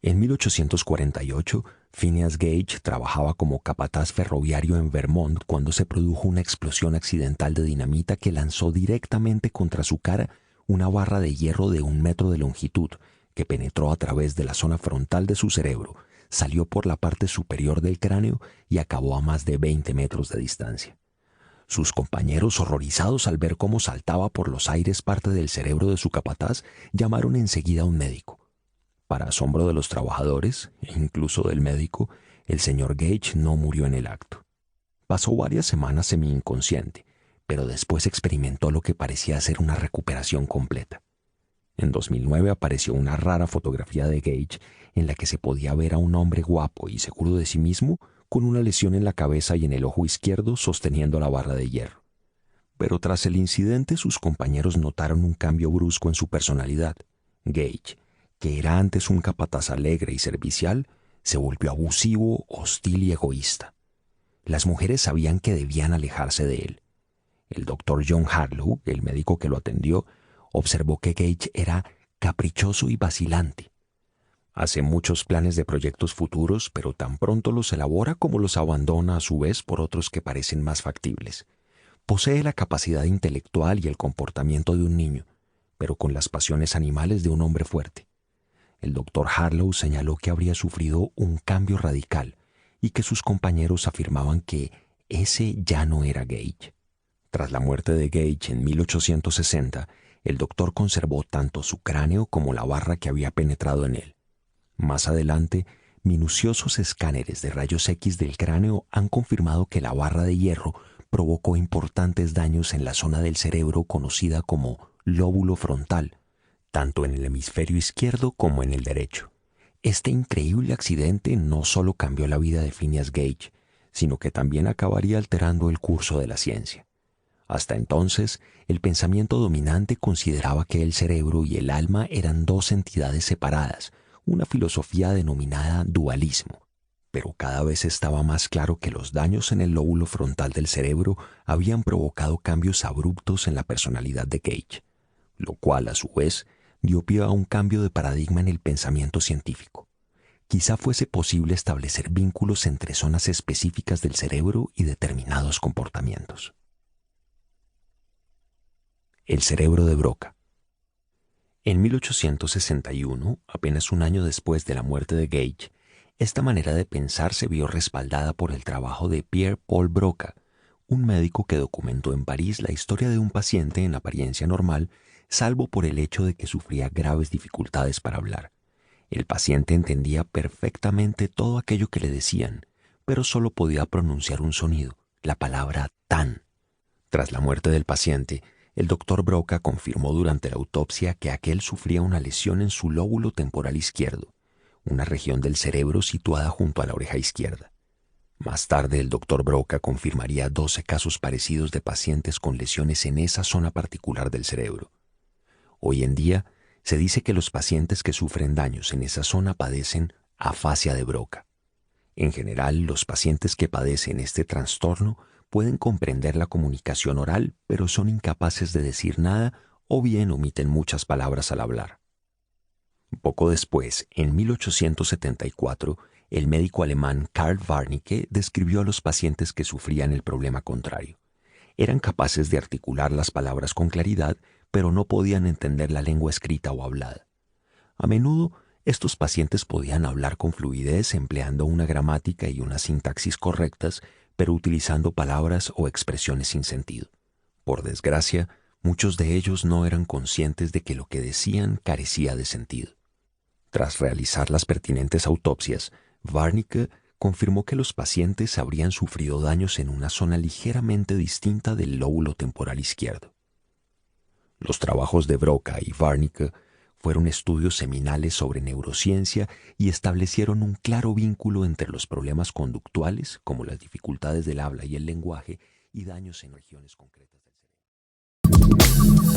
En 1848, Phineas Gage trabajaba como capataz ferroviario en Vermont cuando se produjo una explosión accidental de dinamita que lanzó directamente contra su cara una barra de hierro de 1 metro de longitud que penetró a través de la zona frontal de su cerebro, salió por la parte superior del cráneo y acabó a más de 20 metros de distancia. Sus compañeros, horrorizados al ver cómo saltaba por los aires parte del cerebro de su capataz, llamaron enseguida a un médico. Para asombro de los trabajadores, e incluso del médico, el señor Gage no murió en el acto. Pasó varias semanas semi-inconsciente, pero después experimentó lo que parecía ser una recuperación completa. En 2009 apareció una rara fotografía de Gage en la que se podía ver a un hombre guapo y seguro de sí mismo con una lesión en la cabeza y en el ojo izquierdo sosteniendo la barra de hierro. Pero tras el incidente sus compañeros notaron un cambio brusco en su personalidad. Gage, que era antes un capataz alegre y servicial, se volvió abusivo, hostil y egoísta. Las mujeres sabían que debían alejarse de él. El doctor John Harlow, el médico que lo atendió, observó que Gage era caprichoso y vacilante. Hace muchos planes de proyectos futuros, pero tan pronto los elabora como los abandona a su vez por otros que parecen más factibles. Posee la capacidad intelectual y el comportamiento de un niño, pero con las pasiones animales de un hombre fuerte. El doctor Harlow señaló que habría sufrido un cambio radical y que sus compañeros afirmaban que ese ya no era Gage. Tras la muerte de Gage en 1860, el doctor conservó tanto su cráneo como la barra que había penetrado en él. Más adelante, minuciosos escáneres de rayos X del cráneo han confirmado que la barra de hierro provocó importantes daños en la zona del cerebro conocida como lóbulo frontal, tanto en el hemisferio izquierdo como en el derecho. Este increíble accidente no solo cambió la vida de Phineas Gage, sino que también acabaría alterando el curso de la ciencia. Hasta entonces, el pensamiento dominante consideraba que el cerebro y el alma eran dos entidades separadas, una filosofía denominada dualismo. Pero cada vez estaba más claro que los daños en el lóbulo frontal del cerebro habían provocado cambios abruptos en la personalidad de Gage, lo cual, a su vez, dio pie a un cambio de paradigma en el pensamiento científico. Quizá fuese posible establecer vínculos entre zonas específicas del cerebro y determinados comportamientos. El cerebro de Broca. En 1861, apenas un año después de la muerte de Gage, esta manera de pensar se vio respaldada por el trabajo de Pierre-Paul Broca, un médico que documentó en París la historia de un paciente en apariencia normal, salvo por el hecho de que sufría graves dificultades para hablar. El paciente entendía perfectamente todo aquello que le decían, pero solo podía pronunciar un sonido, la palabra tan. Tras la muerte del paciente, el doctor Broca confirmó durante la autopsia que aquel sufría una lesión en su lóbulo temporal izquierdo, una región del cerebro situada junto a la oreja izquierda. Más tarde, el doctor Broca confirmaría 12 casos parecidos de pacientes con lesiones en esa zona particular del cerebro. Hoy en día, se dice que los pacientes que sufren daños en esa zona padecen afasia de Broca. En general, los pacientes que padecen este trastorno pueden comprender la comunicación oral, pero son incapaces de decir nada o bien omiten muchas palabras al hablar. Poco después, en 1874, el médico alemán Karl Warnecke describió a los pacientes que sufrían el problema contrario. Eran capaces de articular las palabras con claridad, pero no podían entender la lengua escrita o hablada. A menudo, estos pacientes podían hablar con fluidez empleando una gramática y una sintaxis correctas, pero utilizando palabras o expresiones sin sentido. Por desgracia, muchos de ellos no eran conscientes de que lo que decían carecía de sentido. Tras realizar las pertinentes autopsias, Warnecke confirmó que los pacientes habrían sufrido daños en una zona ligeramente distinta del lóbulo temporal izquierdo. Los trabajos de Broca y Warnecke fueron estudios seminales sobre neurociencia y establecieron un claro vínculo entre los problemas conductuales, como las dificultades del habla y el lenguaje, y daños en regiones concretas del cerebro.